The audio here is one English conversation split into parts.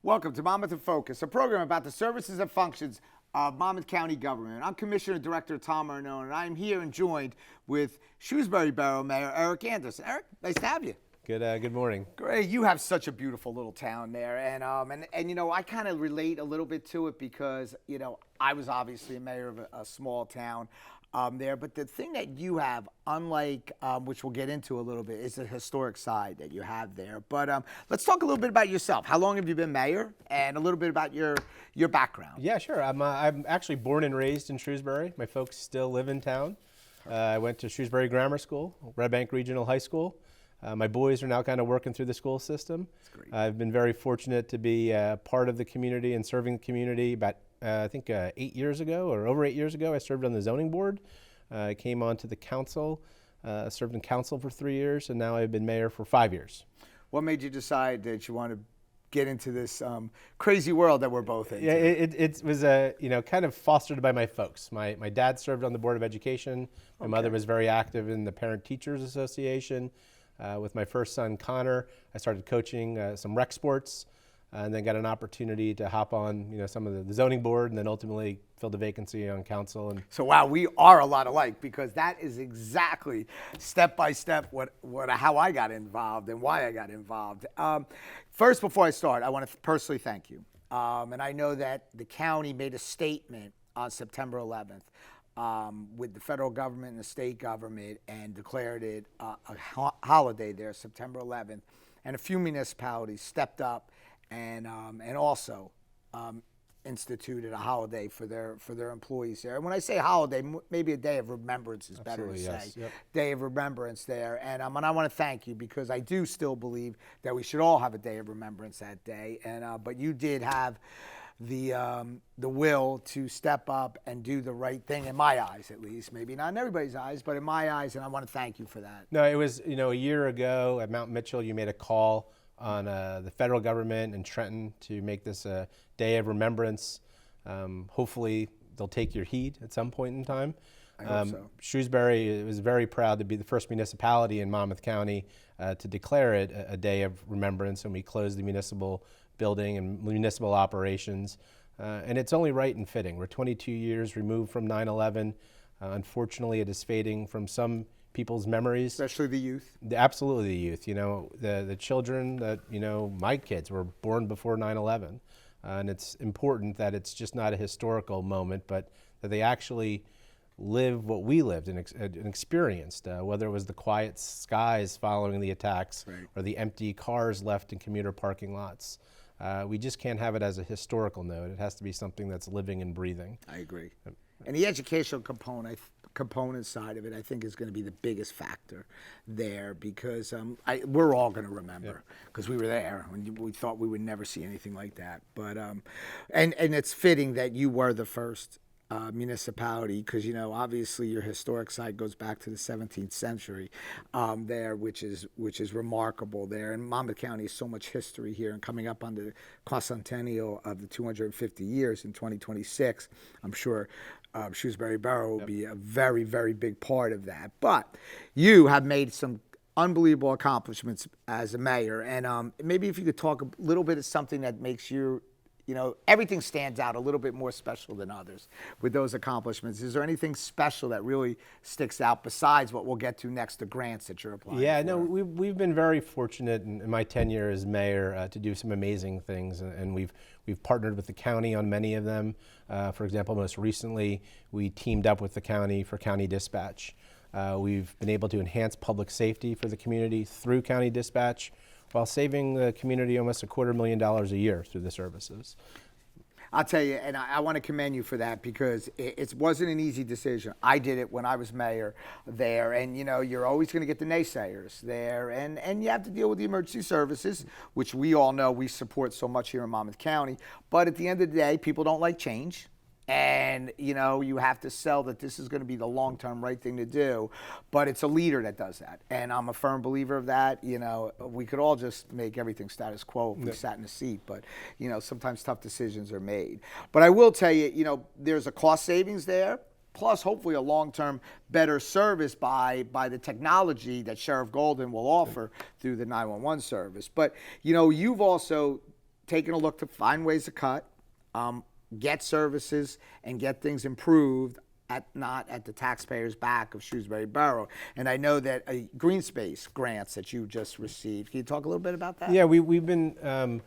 Welcome to Monmouth in Focus, a program about the services and functions of Monmouth County government. I'm Commissioner Director Tom Arnone, and I'm here and joined with Shrewsbury Borough Mayor Eric Anderson. Eric, nice to have you. Good morning. Great, you have such a beautiful little town there, and you know, I kind of relate a little bit to it because you know I was obviously a mayor of a small town there, but the thing that you have, unlike which we'll get into a little bit, is the historic side that you have there. But let's talk a little bit about yourself. How long have you been mayor, and a little bit about your background? Yeah, sure. I'm actually born and raised in Shrewsbury. My folks still live in town. I went to Shrewsbury Grammar School, Red Bank Regional High School. My boys are now kind of working through the school system. That's great. I've been very fortunate to be part of the community and serving the community. About I think 8 years ago, or over 8 years ago, I served on the zoning board. I came onto the council, served in council for 3 years, and now I've been mayor for 5 years. What made you decide that you want to get into this crazy world that we're both in? Yeah, it was kind of fostered by my folks. My dad served on the Board of Education. My mother was very active in the Parent Teachers Association. With my first son, Connor, I started coaching some rec sports, and then got an opportunity to hop on, some of the zoning board, and then ultimately filled a vacancy on council. And So wow, we are a lot alike, because that is exactly step by step how I got involved and why I got involved. First, before I start, I want to personally thank you, and I know that the county made a statement on September 11th. With the federal government and the state government, and declared it a holiday there, September 11th. And a few municipalities stepped up and also instituted a holiday for their employees there. And when I say holiday, maybe a day of remembrance is better to say. Yes. Yep. Day of remembrance there. And I want to thank you, because I do still believe that we should all have a day of remembrance that day. And but you did have the will to step up and do the right thing, in my eyes at least. Maybe not in everybody's eyes, but in my eyes, and I want to thank you for that. No, it was a year ago at Mount Mitchell. You made a call on the federal government and Trenton to make this a day of remembrance. Hopefully, they'll take your heed at some point in time. I hope so. Shrewsbury was very proud to be the first municipality in Monmouth County to declare it a day of remembrance, and we closed the municipal building and municipal operations. And it's only right and fitting. We're 22 years removed from 9/11. Unfortunately, it is fading from some people's memories. Especially the youth. Absolutely the youth. The children that, my kids were born before 9/11. And it's important that it's just not a historical moment, but that they actually live what we lived and experienced, whether it was the quiet skies following the attacks, right, or the empty cars left in commuter parking lots. We just can't have it as a historical note. It has to be something that's living and breathing. I agree. And the educational component side of it, I think, is going to be the biggest factor there, because we're all going to remember, because we were there and we thought we would never see anything like that. But and it's fitting that you were the first municipality, because obviously your historic site goes back to the 17th century there, which is remarkable there. And Monmouth County has so much history here, and coming up on the quacentennial of the 250 years in 2026, I'm sure Shrewsbury Borough will be a very, very big part of that. But you have made some unbelievable accomplishments as a mayor, and maybe if you could talk a little bit of something that makes you, everything stands out a little bit more special than others with those accomplishments. Is there anything special that really sticks out besides what we'll get to next, the grants that you're applying Yeah, for? no, we've been very fortunate in my tenure as mayor to do some amazing things, and we've partnered with the county on many of them. For example, most recently, we teamed up with the county for county dispatch. We've been able to enhance public safety for the community through county dispatch, while saving the community almost $250,000 a year through the services. I'll tell you, and I want to commend you for that, because it wasn't an easy decision. I did it when I was mayor there, and you're always going to get the naysayers there, and you have to deal with the emergency services, which we all know we support so much here in Monmouth County. But at the end of the day, people don't like change. And, you have to sell that this is going to be the long-term right thing to do. But it's a leader that does that. And I'm a firm believer of that. We could all just make everything status quo if we sat in a seat. But, sometimes tough decisions are made. But I will tell you, there's a cost savings there. Plus, hopefully, a long-term better service by the technology that Sheriff Golden will offer through the 911 service. But, you've also taking a look to find ways to cut, get services, and get things improved not at the taxpayers' back of Shrewsbury Borough. And I know that green space grants that you just received. Can you talk a little bit about that? Yeah, we've been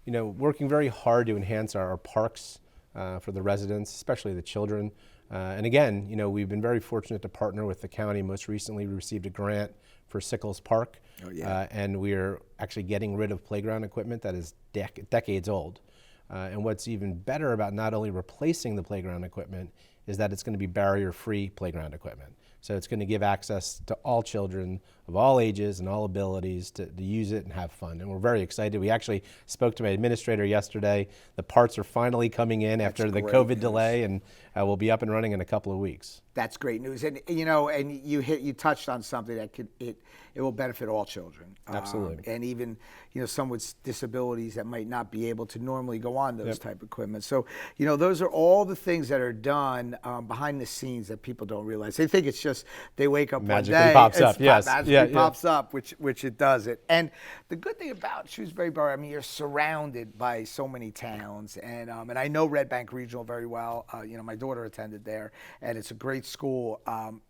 working very hard to enhance our parks for the residents, especially the children. And again, we've been very fortunate to partner with the county. Most recently, we received a grant for Sickles Park. Oh, yeah. And we're actually getting rid of playground equipment that is decades old. And what's even better about not only replacing the playground equipment is that it's going to be barrier-free playground equipment. So it's going to give access to all children of all ages and all abilities to use it and have fun. And we're very excited. We actually spoke to my administrator yesterday. The parts are finally coming in after the COVID delay, and we'll be up and running in a couple of weeks. That's great news, and you touched on something that it will benefit all children. Absolutely. And even some with disabilities that might not be able to normally go on those type of equipment. So those are all the things that are done behind the scenes that people don't realize. They think it's just they wake up magically one day, pops up. Yes, magically pops up, which it does it. And the good thing about Shrewsbury Borough, I mean, you're surrounded by so many towns, and I know Red Bank Regional very well. My daughter attended there, and it's a great school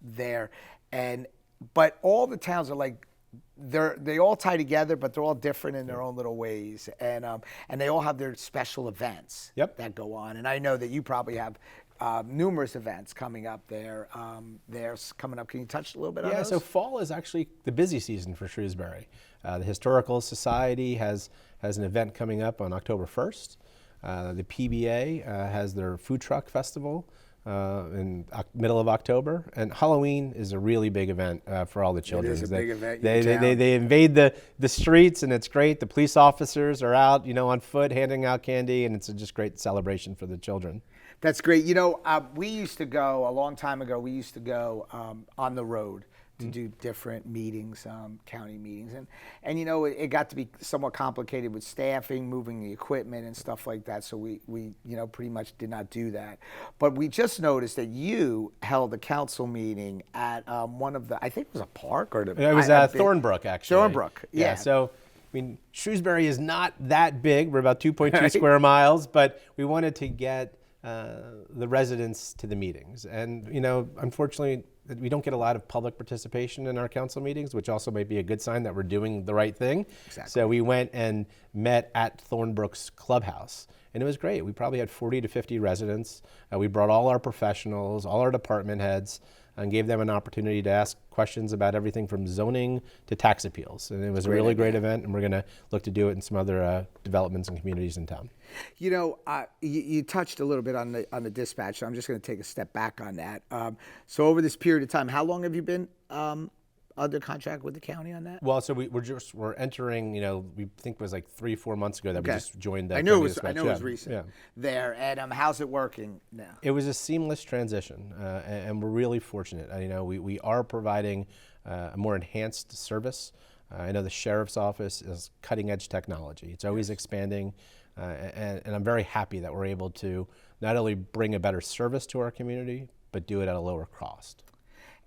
there. But all the towns are like, they all tie together, but they're all different in their own little ways, and they all have their special events that go on. And I know that you probably have numerous events coming up there. Coming up. Can you touch a little bit on those? Yeah, so fall is actually the busy season for Shrewsbury. The Historical Society has an event coming up on October 1st. The PBA has their food truck festival in middle of October, and Halloween is a really big event for all the children. It is a big event. They invade the streets, and it's great. The police officers are out, on foot handing out candy, and it's a just great celebration for the children. That's great. We used to go a long time ago. We used to go on the road to do different meetings, county meetings, and it got to be somewhat complicated with staffing, moving the equipment and stuff like that. So we pretty much did not do that. But we just noticed that you held a council meeting at one of the, I think it was a park or it was Thornbrook, actually. Thornbrook, yeah. So Shrewsbury is not that big. We're about 2.2 square miles, but we wanted to get the residents to the meetings. And, unfortunately, we don't get a lot of public participation in our council meetings, which also might be a good sign that we're doing the right thing. Exactly. So we went and met at Thornbrook's clubhouse, and it was great. We probably had 40 to 50 residents. We brought all our professionals, all our department heads, and gave them an opportunity to ask questions about everything from zoning to tax appeals. And it was a really great event, and we're going to look to do it in some other developments and communities in town. You touched a little bit on the dispatch, so I'm just going to take a step back on that. So over this period of time, how long have you been under contract with the county on that? Well, so we're entering, we think it was like 3-4 months ago that we just joined the I knew it was recent there. And how's it working now? It was a seamless transition, and we're really fortunate. We are providing a more enhanced service. I know the sheriff's office is cutting edge technology. It's always expanding, and I'm very happy that we're able to not only bring a better service to our community, but do it at a lower cost.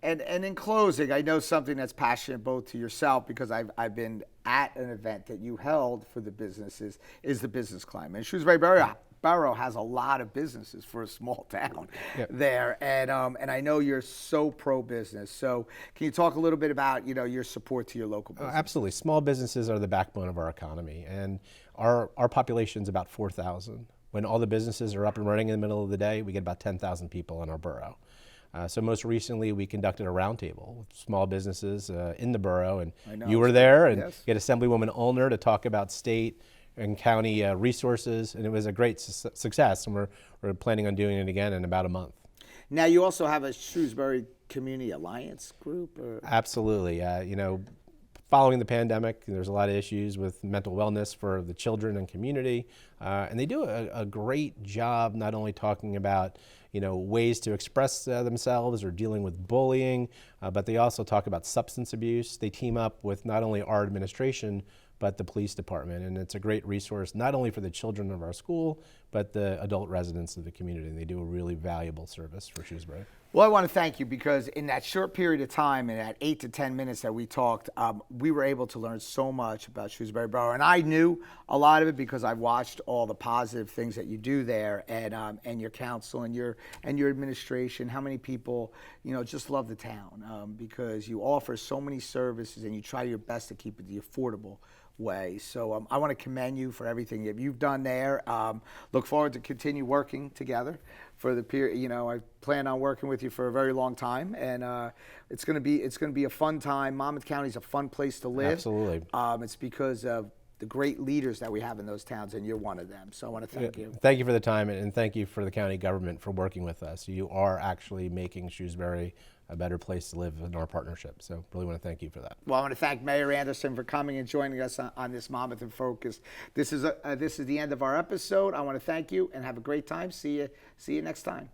And in closing, I know something that's passionate both to yourself, because I've been at an event that you held for the businesses, is the business climate. And Shrewsbury Borough has a lot of businesses for a small town there, and I know you're so pro-business. So can you talk a little bit about your support to your local business? Absolutely. Small businesses are the backbone of our economy, and our population is about 4,000. When all the businesses are up and running in the middle of the day, we get about 10,000 people in our borough. So most recently, we conducted a roundtable with small businesses in the borough, and you were there, and you had Assemblywoman Ulner to talk about state and county resources, and it was a great success, and we're planning on doing it again in about a month. Now, you also have a Shrewsbury Community Alliance group? Absolutely. Following the pandemic, there's a lot of issues with mental wellness for the children and community, and they do a great job not only talking about ways to express themselves or dealing with bullying, but they also talk about substance abuse. They team up with not only our administration, but the police department, and it's a great resource not only for the children of our school, but but the adult residents of the community. And they do a really valuable service for Shrewsbury. Well, I want to thank you because in that short period of time, in that 8 to 10 minutes that we talked, we were able to learn so much about Shrewsbury Borough. And I knew a lot of it because I watched all the positive things that you do there, and your council and your administration. How many people, just love the town because you offer so many services and you try your best to keep it the affordable way. So I want to commend you for everything that you've done there. Look forward to continue working together for the period. I plan on working with you for a very long time, and it's going to be a fun time. Monmouth County is a fun place to live. Absolutely. It's because of the great leaders that we have in those towns, and you're one of them. So I want to thank you. Thank you for the time, and thank you for the county government for working with us. You are actually making Shrewsbury a better place to live in our partnership. So really want to thank you for that. Well, I want to thank Mayor Anderson for coming and joining us on this Monmouth in Focus. This is the end of our episode. I want to thank you and have a great time. See you next time.